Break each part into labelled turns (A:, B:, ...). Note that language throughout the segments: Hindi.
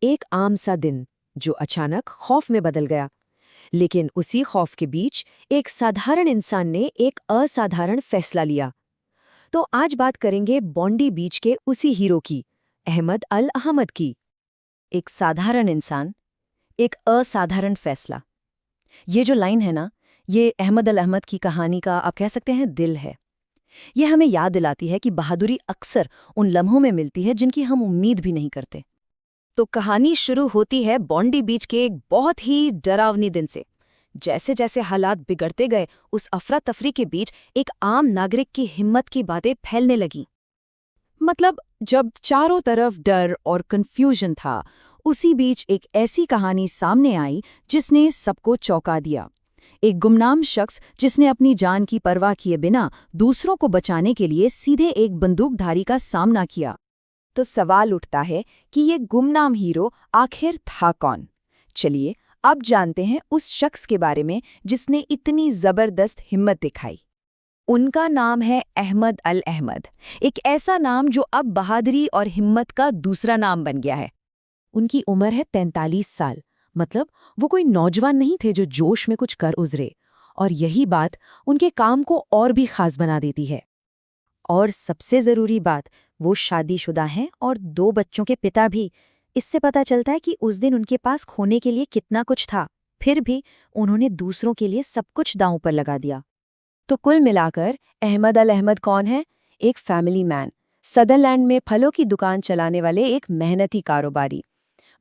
A: एक आम सा दिन जो अचानक खौफ में बदल गया। लेकिन उसी खौफ के बीच एक साधारण इंसान ने एक असाधारण फैसला लिया। तो आज बात करेंगे बॉन्डी बीच के उसी हीरो की, अहमद अल अहमद की। एक साधारण इंसान, एक असाधारण फैसला। ये जो लाइन है ना, ये अहमद अल अहमद की कहानी का आप कह सकते हैं दिल है। ये हमें याद दिलाती है कि बहादुरी अक्सर उन लम्हों में मिलती है जिनकी हम उम्मीद भी नहीं करते। तो कहानी शुरू होती है बॉन्डी बीच के एक बहुत ही डरावनी दिन से। जैसे जैसे हालात बिगड़ते गए, उस अफरा तफरी के बीच एक आम नागरिक की हिम्मत की बातें फैलने लगीं। मतलब जब चारों तरफ डर और कंफ्यूजन था, उसी बीच एक ऐसी कहानी सामने आई जिसने सबको चौंका दिया। एक गुमनाम शख्स जिसने अपनी जान की परवाह किए बिना दूसरों को बचाने के लिए सीधे एक बंदूकधारी का सामना किया। तो सवाल उठता है कि ये गुमनाम हीरो आखिर था कौन? चलिए अब जानते हैं उस शख्स के बारे में जिसने इतनी जबरदस्त हिम्मत दिखाई। उनका नाम है अहमद अल अहमद, एक ऐसा नाम जो अब बहादुरी और हिम्मत का दूसरा नाम बन गया है। उनकी उम्र है 43 साल, मतलब वो कोई नौजवान नहीं थे जो जोश में कुछ कर उजरे। और यही बात उनके काम को और भी खास बना देती है। और सबसे ज़रूरी बात, वो शादीशुदा हैं और 2 बच्चों के पिता भी। इससे पता चलता है कि उस दिन उनके पास खोने के लिए कितना कुछ था, फिर भी उन्होंने दूसरों के लिए सब कुछ दांव पर लगा दिया। तो कुल मिलाकर अहमद अल अहमद कौन है? एक फैमिली मैन, सदरलैंड में फलों की दुकान चलाने वाले एक मेहनती कारोबारी।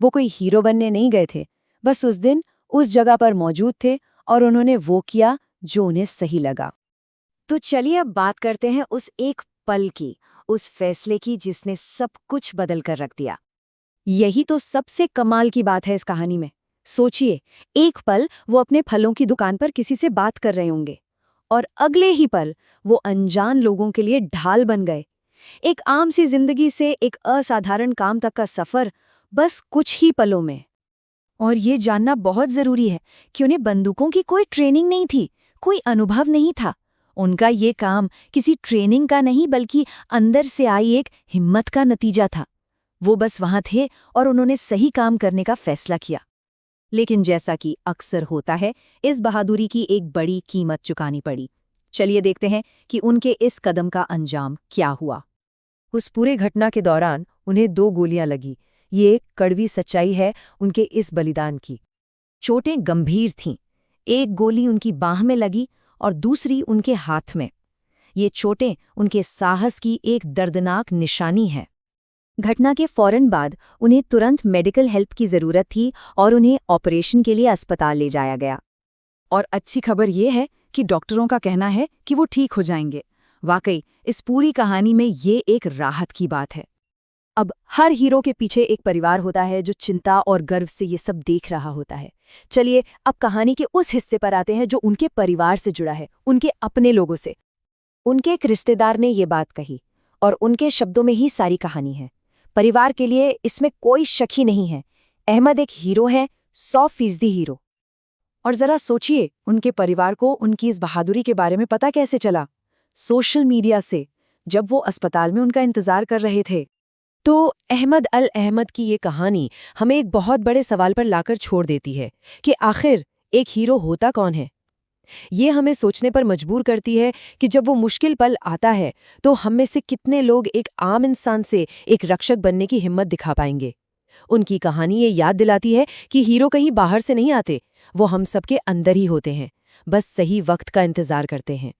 A: वो कोई हीरो बनने नहीं गए थे, बस उस दिन उस जगह पर मौजूद थे और उन्होंने वो किया जो उन्हें सही लगा। तो चलिए अब बात करते हैं उस एक पल की, उस फैसले की जिसने सब कुछ बदल कर रख दिया। यही तो सबसे कमाल की बात है इस कहानी में। सोचिए, एक पल वो अपने फलों की दुकान पर किसी से बात कर रहे होंगे और अगले ही पल वो अनजान लोगों के लिए ढाल बन गए। एक आम सी जिंदगी से एक असाधारण काम तक का सफर, बस कुछ ही पलों में। और ये जानना बहुत जरूरी है कि उन्हें बंदूकों की कोई ट्रेनिंग नहीं थी, कोई अनुभव नहीं था। उनका ये काम किसी ट्रेनिंग का नहीं बल्कि अंदर से आई एक हिम्मत का नतीजा था। वो बस वहां थे और उन्होंने सही काम करने का फैसला किया। लेकिन जैसा कि अक्सर होता है, इस बहादुरी की एक बड़ी कीमत चुकानी पड़ी। चलिए देखते हैं कि उनके इस कदम का अंजाम क्या हुआ। उस पूरे घटना के दौरान उन्हें 2 गोलियां लगी। ये एक कड़वी सच्चाई है उनके इस बलिदान की। चोटें गंभीर थीं। एक गोली उनकी बाह में लगी और दूसरी उनके हाथ में। ये चोटें उनके साहस की एक दर्दनाक निशानी है। घटना के फौरन बाद उन्हें तुरंत मेडिकल हेल्प की ज़रूरत थी और उन्हें ऑपरेशन के लिए अस्पताल ले जाया गया। और अच्छी खबर ये है कि डॉक्टरों का कहना है कि वो ठीक हो जाएंगे। वाकई इस पूरी कहानी में ये एक राहत की बात है। अब हर हीरो के पीछे एक परिवार होता है जो चिंता और गर्व से ये सब देख रहा होता है। चलिए अब कहानी के उस हिस्से पर आते हैं जो उनके परिवार से जुड़ा है, उनके अपने लोगों से। उनके एक रिश्तेदार ने ये बात कही और उनके शब्दों में ही सारी कहानी है। परिवार के लिए इसमें कोई शक ही नहीं है, अहमद एक हीरो है, 100% हीरो। और जरा सोचिए, उनके परिवार को उनकी इस बहादुरी के बारे में पता कैसे चला? सोशल मीडिया से, जब वो अस्पताल में उनका इंतजार कर रहे थे। तो अहमद अल अहमद की ये कहानी हमें एक बहुत बड़े सवाल पर लाकर छोड़ देती है कि आखिर एक हीरो होता कौन है। ये हमें सोचने पर मजबूर करती है कि जब वो मुश्किल पल आता है तो हम में से कितने लोग एक आम इंसान से एक रक्षक बनने की हिम्मत दिखा पाएंगे। उनकी कहानी ये याद दिलाती है कि हीरो कहीं बाहर से नहीं आते, वो हम सबके अंदर ही होते हैं, बस सही वक्त का इंतजार करते हैं।